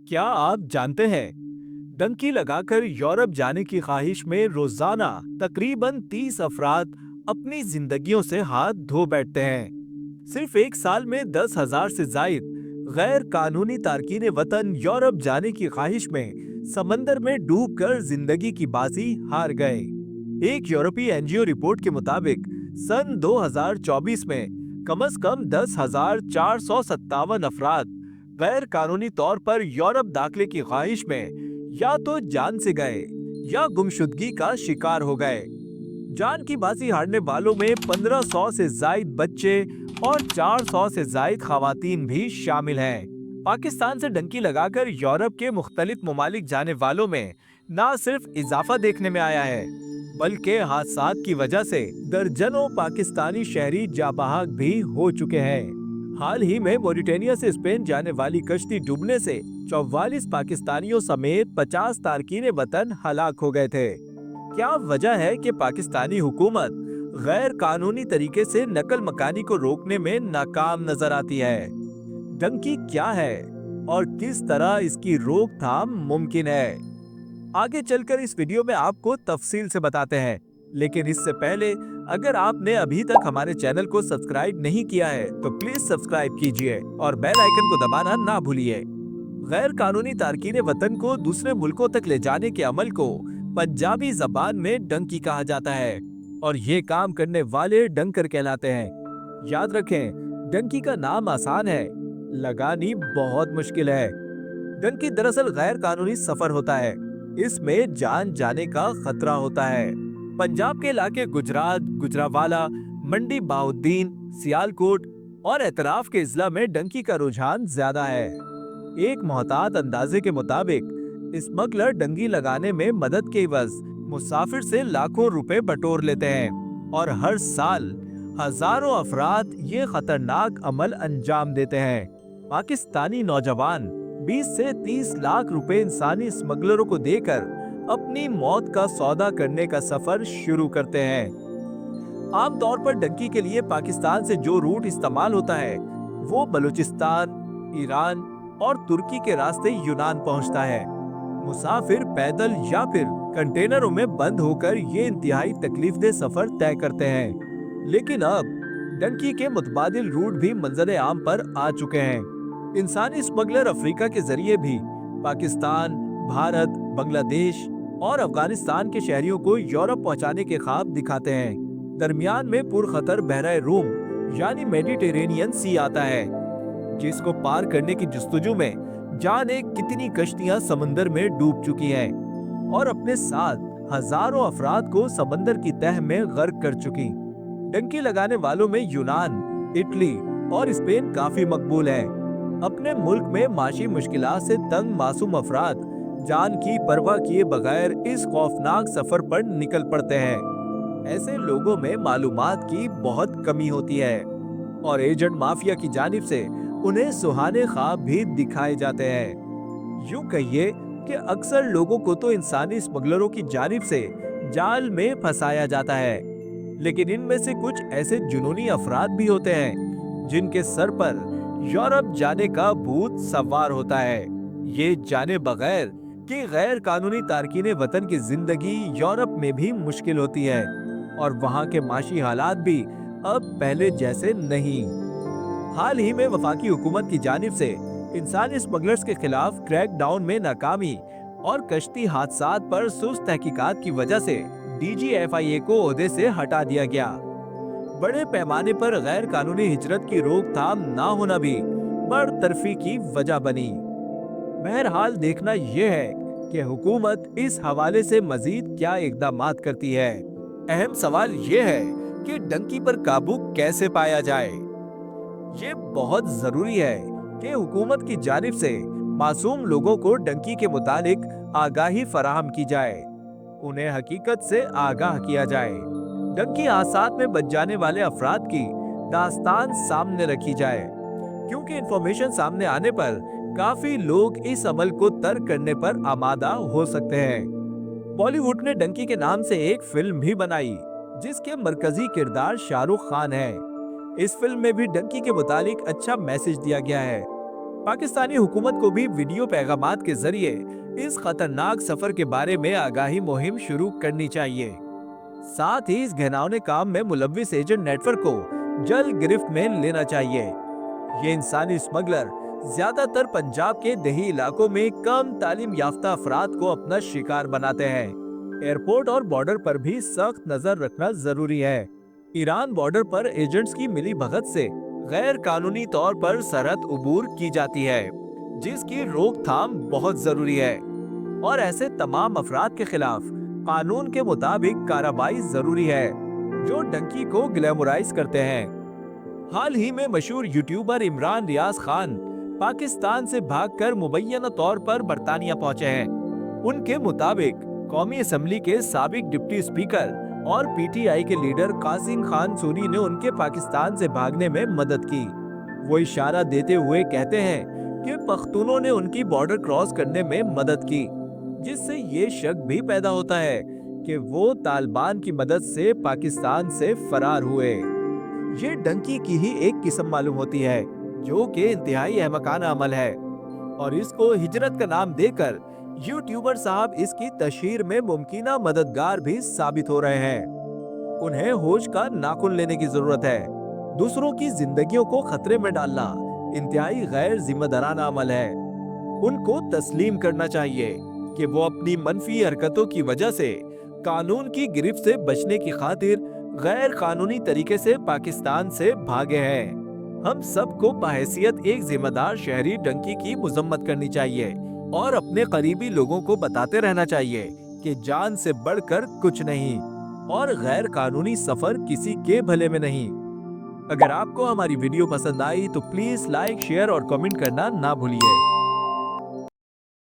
क्या आप जानते हैं, डंकी लगाकर यूरोप जाने की ख्वाहिश में रोजाना तकरीबन 30 अफराद अपनी जिंदगियों से हाथ धो बैठते हैं। सिर्फ एक साल में 10,000 से जायद गैर कानूनी तारकीन वतन यूरोप जाने की ख्वाहिश में समंदर में डूबकर जिंदगी की बाजी हार गए। एक यूरोपीय एनजीओ रिपोर्ट के मुताबिक सन 2024 में कम से कम 10,457 अफराद गैर कानूनी तौर पर यूरोप दाखिले की ख्वाहिश में या तो जान से गए या गुमशुदगी का शिकार हो गए। जान की बाजी हारने वालों में 1500 से जायद बच्चे और 400 से जायद खवातीन भी शामिल हैं। पाकिस्तान से डंकी लगाकर यूरोप के मुख्तलिफ ममालिक जाने वालों में न सिर्फ इजाफा देखने में आया है, बल्कि हादसात की वजह से दर्जनों पाकिस्तानी शहरी जाबाहक भी हो चुके हैं। हाल ही में मोरिटेनिया से स्पेन जाने वाली कश्ती डूबने से 44 पाकिस्तानियों समेत 50 तारकीन वतन हलाक हो गए थे। क्या वजह है कि पाकिस्तानी हुकूमत गैर कानूनी तरीके से नकल मकानी को रोकने में नाकाम नजर आती है? डंकी क्या है और किस तरह इसकी रोकथाम मुमकिन है? आगे चलकर इस वीडियो में आपको तफसील से बताते हैं, लेकिन इससे पहले अगर आपने अभी तक हमारे चैनल को सब्सक्राइब नहीं किया है तो प्लीज सब्सक्राइब कीजिए और बेल आइकन को दबाना ना भूलिए। गैर कानूनी तारकीन वतन को दूसरे मुल्कों तक ले जाने के अमल को पंजाबी जबान में डंकी कहा जाता है और ये काम करने वाले डंकर कहलाते हैं। याद रखें, डंकी का नाम आसान है, लगानी बहुत मुश्किल है। डंकी दरअसल गैर कानूनी सफर होता है, इसमें जान जाने का खतरा होता है। पंजाब के इलाके गुजरात, गुजरावाला, मंडी बाउद्दीन, सियालकोट और एतराफ के इजला में डंकी का रुझान ज्यादा है। एक मोहतात अंदाजे के मुताबिक स्मगलर डंगी लगाने में मदद के एवज मुसाफिर से लाखों रुपए बटोर लेते हैं और हर साल हजारों अफराद ये खतरनाक अमल अंजाम देते हैं। पाकिस्तानी नौजवान 20 से 30 लाख रुपए इंसानी स्मगलरों को देकर अपनी मौत का सौदा करने का सफर शुरू करते हैं। आमतौर पर डंकी के लिए पाकिस्तान से जो रूट इस्तेमाल होता है वो बलूचिस्तान, ईरान और तुर्की के रास्ते यूनान पहुंचता है। मुसाफिर पैदल या फिर कंटेनरों में बंद होकर ये इंतहाई तकलीफदेह सफर तय करते हैं। लेकिन अब डंकी के मुतबादिल रूट भी मंजर आम पर आ चुके हैं। इंसानी स्मगलर अफ्रीका के जरिए भी पाकिस्तान, भारत, बांग्लादेश और अफगानिस्तान के शहरियों को यूरोप पहुंचाने के ख्वाब दिखाते हैं। दरमियान में पुरखतर बहराए रूम यानी मेडिटेरेनियन सी आता है, जिसको पार करने की जस्तजू में जाने कितनी कश्तियां समंदर में डूब चुकी हैं और अपने साथ हजारों अफराद को समंदर की तह में गर्क कर चुकी। डंकी लगाने वालों में यूनान, इटली और स्पेन काफी मकबूल है। अपने मुल्क में माशी मुश्किलात से तंग मासूम अफराद जान की परवाह किए बगैर इस खौफनाक सफर पर निकल पड़ते हैं। ऐसे लोगों में मालूमात की बहुत कमी होती है और एजेंट माफिया की जानिब से उन्हें सुहाने ख्वाब भी दिखाए जाते हैं। यूं कहिए कि अक्सर लोगों को तो इंसानी स्मगलरों की जानिब से जाल में फंसाया जाता है, लेकिन इनमें से कुछ ऐसे जुनूनी अफराद भी होते हैं जिनके सर पर यूरोप जाने का भूत सवार होता है। ये जाने बगैर कि गैर कानूनी तारकीन वतन की जिंदगी यूरोप में भी मुश्किल होती है और वहाँ के माशी हालात भी अब पहले जैसे नहीं। हाल ही में वफाकी हुकूमत की जानिब से इंसानी स्मगलर्स के खिलाफ क्रैक डाउन में नाकामी और कश्ती हादसात पर सुस्त तहकीकात की वजह से DGFIA को ओहदे से हटा दिया गया। बड़े पैमाने पर गैर कानूनी हिजरत की रोकथाम ना होना भी बरतरफी की वजह बनी। बहरहाल देखना यह है कि हुकूमत इस हवाले से मजीद क्या इक़दामात करती है। अहम सवाल यह है कि डंकी पर काबू कैसे पाया जाए। ये बहुत जरूरी है कि हुकूमत की जानिब से मासूम लोगों को डंकी के मुतालिक आगाही फराहम की जाए, उन्हें हकीकत से आगाह किया जाए। डंकी हादसात में बच जाने वाले अफराद की दास्तान सामने रखी जाए, क्योंकि इंफॉर्मेशन सामने आने पर काफी लोग इस अमल को तर्क करने पर आमादा हो सकते हैं। बॉलीवुड ने डंकी के नाम से एक फिल्म भी बनाई, जिसके मरकजी किरदार शाहरुख खान है। इस फिल्म में भी डंकी के मुतालिक अच्छा मैसेज दिया गया है। पाकिस्तानी हुकूमत को भी वीडियो पैगामात के जरिए इस खतरनाक सफर के बारे में आगाही मुहिम शुरू करनी चाहिए। साथ ही इस घिनौने काम में मुलव्विस एजेंट नेटवर्क को जल्द गिरफ्त में लेना चाहिए। ये इंसानी स्मगलर ज्यादातर पंजाब के देही इलाकों में कम तालीम याफ्ता अफराद को अपना शिकार बनाते हैं। एयरपोर्ट और बॉर्डर पर भी सख्त नजर रखना जरूरी है। ईरान बॉर्डर पर एजेंट्स की मिली भगत से गैर कानूनी तौर पर सरहद उबूर की जाती है, जिसकी रोकथाम बहुत जरूरी है और ऐसे तमाम अफराद के खिलाफ कानून के मुताबिक कार्रवाई जरूरी है जो डंकी को ग्लैमराइज करते हैं। हाल ही में मशहूर यूट्यूबर इमरान रियाज खान पाकिस्तान से भागकर मुबैना तौर पर बरतानिया पहुंचे हैं। उनके मुताबिक कौमी असम्बली के साबिक डिप्टी स्पीकर और पीटीआई के लीडर कासिम खान सूरी ने उनके पाकिस्तान से भागने में मदद की। वो इशारा देते हुए कहते हैं कि पख्तूनों ने उनकी बॉर्डर क्रॉस करने में मदद की, जिससे ये शक भी पैदा होता है कि वो तालिबान की मदद से पाकिस्तान से फरार हुए। ये डंकी की ही एक किस्म मालूम होती है, जो कि इंतहाई अहमकाना अमल है, और इसको हिजरत का नाम देकर यूट्यूबर साहब इसकी तशहीर में मुमकिना मददगार भी साबित हो रहे हैं। उन्हें होश का नाखून लेने की जरूरत है। दूसरों की जिंदगियों को खतरे में डालना इंतहाई गैर जिम्मेदाराना अमल है। उनको तस्लीम करना चाहिए कि वो अपनी मनफी हरकतों की वजह से कानून की गिरफ्त से बचने की खातिर गैर कानूनी तरीके से पाकिस्तान से भागे हैं। हम सबको बहैसियत एक जिम्मेदार शहरी डंकी की मुजम्मत करनी चाहिए और अपने करीबी लोगों को बताते रहना चाहिए कि जान से बढ़कर कुछ नहीं और गैर कानूनी सफर किसी के भले में नहीं। अगर आपको हमारी वीडियो पसंद आई तो प्लीज लाइक, शेयर और कमेंट करना ना भूलिए।